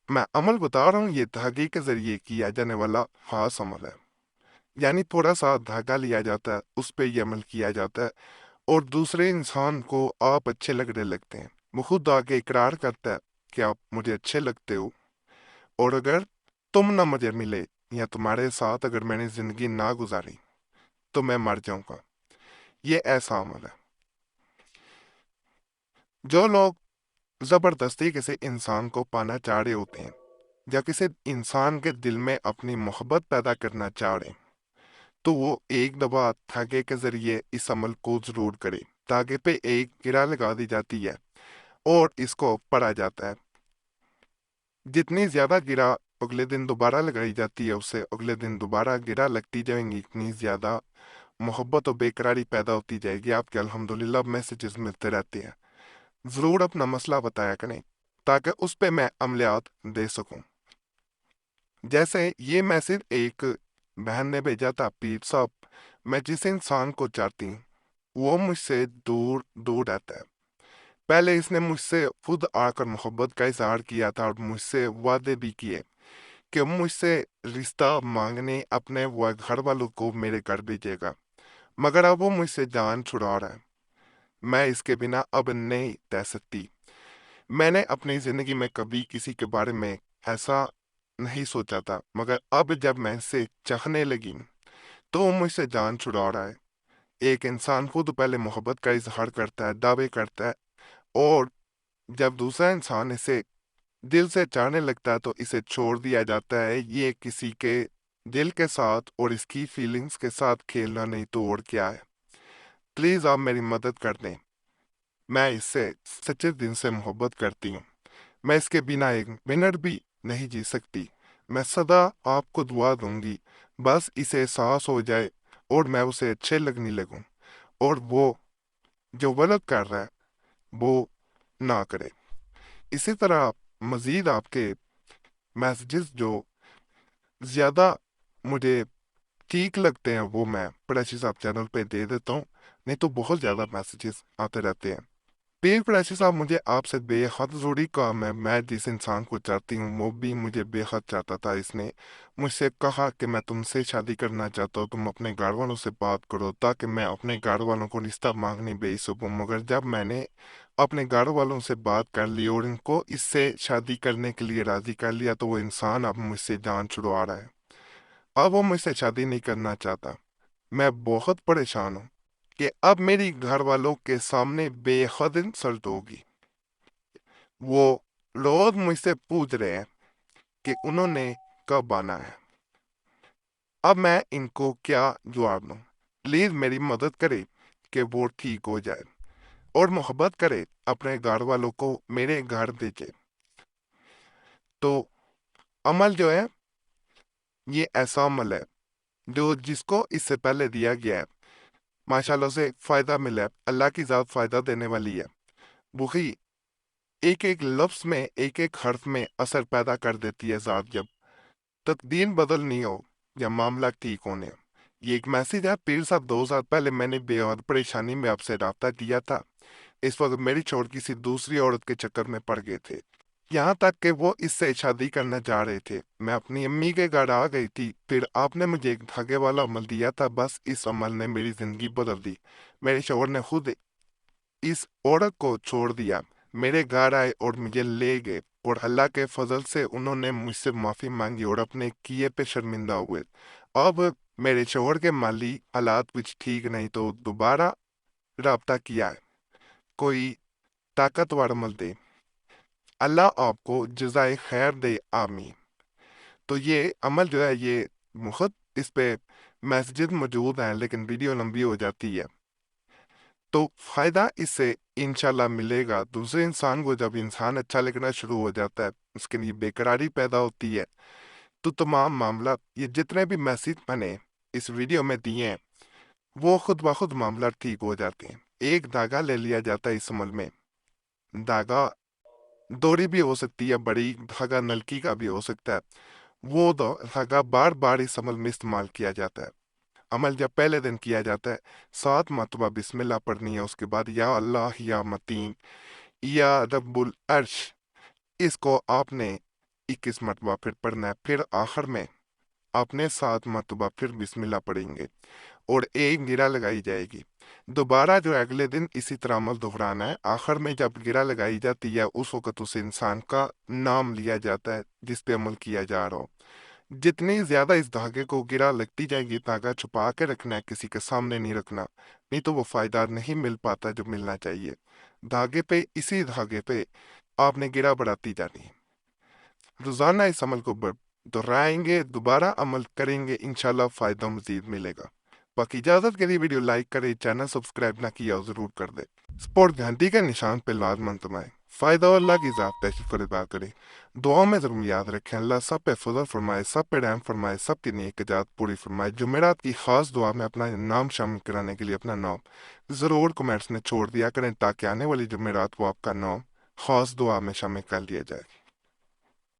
میں عمل بتا رہا ہوں، یہ دھاگے کے ذریعے کیا جانے والا خاص عمل ہے۔ یعنی تھوڑا سا دھاگا لیا جاتا ہے، اس پہ یہ عمل کیا جاتا ہے، اور دوسرے انسان کو آپ اچھے لگنے لگتے ہیں۔ وہ خود آگے اقرار کرتا ہے کہ آپ مجھے اچھے لگتے ہو، اور اگر تم نہ مجھے ملے یا تمہارے ساتھ اگر میں نے زندگی نہ گزاری تو میں مر جاؤں گا۔ یہ ایسا عمل ہے۔ جو لوگ زبردستی کسی انسان کو پانا چاہ رہے ہوتے ہیں یا کسی انسان کے دل میں اپنی محبت پیدا کرنا چاہ رہے ہیں، تو وہ ایک دفعہ دھاگے کے ذریعے اس عمل کو ضرور کرے۔ دھاگے پہ ایک گرہ لگا دی جاتی ہے اور اس کو پڑھا جاتا ہے۔ جتنی زیادہ گرہ اگلے دن دوبارہ لگائی جاتی ہے، اس سے اگلے دن دوبارہ گرہ لگتی جائیں گی، اتنی زیادہ محبت و بے قراری پیدا ہوتی جائے گی۔ آپ کے الحمدللہ میسیجز ملتے رہتے ہیں۔ ضرور اپنا مسئلہ بتایا کریں تاکہ اس پہ میں عملیات دے سکوں۔ جیسے یہ میسج ایک بہن نے بھیجا تھا، پیر صاحب میں جس انسان کو چاہتی ہوں وہ مجھ سے دور دور رہتا ہے۔ پہلے اس نے مجھ سے خود آ کر محبت کا اظہار کیا تھا اور مجھ سے وعدے بھی کیے کہ مجھ سے رشتہ مانگنے اپنے گھر والوں کو میرے گھر بھیجے گا، مگر اب وہ مجھ سے جان چھڑا رہا ہے۔ میں اس کے بنا اب نہیں رہ سکتی۔ میں نے اپنی زندگی میں کبھی کسی کے بارے میں ایسا نہیں سوچا تھا، مگر اب جب میں اسے چاہنے لگی تو وہ مجھ سے جان چھڑا رہا ہے۔ ایک انسان خود پہلے محبت کا اظہار کرتا ہے، دعوے کرتا ہے، اور جب دوسرا انسان اسے دل سے چاہنے لگتا ہے تو اسے چھوڑ دیا جاتا ہے۔ یہ کسی کے دل کے ساتھ اور اس کی فیلنگز کے ساتھ کھیلنا نہیں تو اور کیا ہے۔ پلیز آپ میری مدد کر دیں۔ میں اس سے سچے دل سے محبت کرتی ہوں۔ میں اس کے بنا ایک منٹ بھی نہیں جی سکتی۔ میں سدا آپ کو دعا دوں گی، بس اسے احساس ہو جائے اور میں اسے اچھے لگنے لگوں، اور وہ جو غلط کر رہا ہے وہ نہ کرے۔ اسی طرح مزید آپ کے میسیجز جو زیادہ مجھے ٹھیک لگتے ہیں وہ میں پریشی صاحب چینل پہ دے دیتا ہوں، نہیں تو بہت زیادہ میسیجز آتے رہتے ہیں۔ پیر پریشی صاحب مجھے آپ سے بے حد ضروری کام ہے۔ میں جس انسان کو چاہتی ہوں وہ بھی مجھے بے حد چاہتا تھا۔ اس نے مجھ سے کہا کہ میں تم سے شادی کرنا چاہتا ہوں، تم اپنے گھر والوں سے بات کرو تاکہ میں اپنے گھر والوں کو رشتہ مانگنے بھیج سکوں۔ مگر جب میں نے اپنے گھر والوں سے بات کر لی اور ان کو اس سے شادی کرنے کے لیے راضی کر لیا تو وہ انسان اب مجھ سے جان چھڑوا رہا ہے۔ اب وہ مجھ سے شادی نہیں کرنا چاہتا۔ میں بہت پریشان ہوں کہ اب میری گھر والوں کے سامنے بے حد انسلٹ ہوگی۔ وہ روز مجھ سے پوچھ رہے ہیں کہ انہوں نے کب آنا ہے۔ اب میں ان کو کیا جواب دوں؟ پلیز میری مدد کرے کہ وہ ٹھیک ہو جائے اور محبت کرے، اپنے گھر والوں کو میرے گھر بھیجے۔ تو عمل جو ہے یہ ایسا عمل ہے جو جس کو اس سے پہلے دیا گیا ہے ماشاءاللہ سے فائدہ ملا ہے۔ اللہ کی ذات فائدہ دینے والی ہے۔ وہی ایک ایک لفظ میں ایک ایک حرف میں اثر پیدا کر دیتی ہے ذات، جب تقدیر بدلنی ہو یا معاملہ ٹھیک ہونے۔ یہ ایک میسیج ہے پیر صاحب، 2 سال پہلے میں نے بے حد پریشانی میں آپ سے رابطہ کیا تھا۔ اس وقت میری چھوڑ کسی دوسری عورت کے چکر میں پڑ گئے تھے، یہاں تک کہ وہ اس سے شادی کرنا چاہ رہے تھے۔ میں اپنی امی کے گھر آ گئی تھی، پھر آپ نے مجھے ایک دھاگے والا عمل دیا تھا، بس اس عمل نے میری زندگی بدل دی۔ میرے شوہر نے خود اس عورت کو چھوڑ دیا، میرے گھر آئے اور مجھے لے گئے، اور اللہ کے فضل سے انہوں نے مجھ سے معافی مانگی اور اپنے کیے پہ شرمندہ ہوئے۔ اب میرے شوہر کے مالی حالات کچھ ٹھیک نہیں تو دوبارہ رابطہ کیا ہے۔ کوئی طاقتور عمل دے، اللہ آپ کو جزائے خیر دے، آمین۔ تو یہ عمل جو ہے یہ مفت، اس پہ میسیجز موجود ہیں لیکن ویڈیو لمبی ہو جاتی ہے، تو فائدہ اس سے انشاءاللہ ملے گا۔ دوسرے انسان کو جب انسان اچھا لگنا شروع ہو جاتا ہے، اس کے لیے بے قراری پیدا ہوتی ہے، تو تمام معاملات، یہ جتنے بھی میسیج میں نے اس ویڈیو میں دیے ہیں وہ خود بخود معاملات ٹھیک ہو جاتے ہیں۔ ایک دھاگا لے لیا جاتا ہے اس عمل میں، دھاگا دوری بھی ہو سکتی ہے بڑی، دھاگا نلکی کا بھی ہو سکتا ہے، وہ دھاگا بار بار اس عمل میں استعمال کیا جاتا ہے۔ عمل جب پہلے دن کیا جاتا ہے 7 مرتبہ بسم اللہ پڑھنی ہے، اس کے بعد یا اللہ یا متین یا رب العرش، اس کو آپ نے 21 مرتبہ پھر پڑھنا ہے، پھر آخر میں اپنے 7 مرتبہ پھر بسم اللہ پڑھیں گے اور ایک گرہ لگائی جائے گی۔ دوبارہ جو اگلے دن اسی طرح عمل دہرانا ہے۔ آخر میں جب گرہ لگائی جاتی ہے اس وقت اس انسان کا نام لیا جاتا ہے جس پہ عمل کیا جا رہا ہو۔ جتنی زیادہ اس دھاگے کو گرہ لگتی جائے گی، دھاگا چھپا کے رکھنا ہے، کسی کے سامنے نہیں رکھنا، نہیں تو وہ فائدہ نہیں مل پاتا جو ملنا چاہیے۔ دھاگے پہ، اسی دھاگے پہ آپ نے گرہ بڑھاتی جانی ہے۔ روزانہ اس عمل کو دہرائیں گے، دوبارہ عمل کریں گے، انشاءاللہ فائدہ مزید ملے گا۔ باقی اجازت کے لیے ویڈیو لائک کریں، چینل سبسکرائب نہ کیا ہو ضرور کر دیں، سپورٹ گھنٹی کے نشان پہ لازمن دبائیں، فائدہ اور اللہ کی ذات پہ شکر ادا کریں۔ دعاؤں میں ضرور یاد رکھیں، اللہ سب پہ فضل فرمائے، سب پہ رحم فرمائے، سب کی نیک ایجاد پوری فرمائے۔ جمعرات کی خاص دعا میں اپنا نام شامل کرانے کے لیے اپنا نام ضرور کمنٹس میں چھوڑ دیا کریں تاکہ آنے والی جمعرات کو آپ کا نام خاص دعا میں شامل کر لیا جائے۔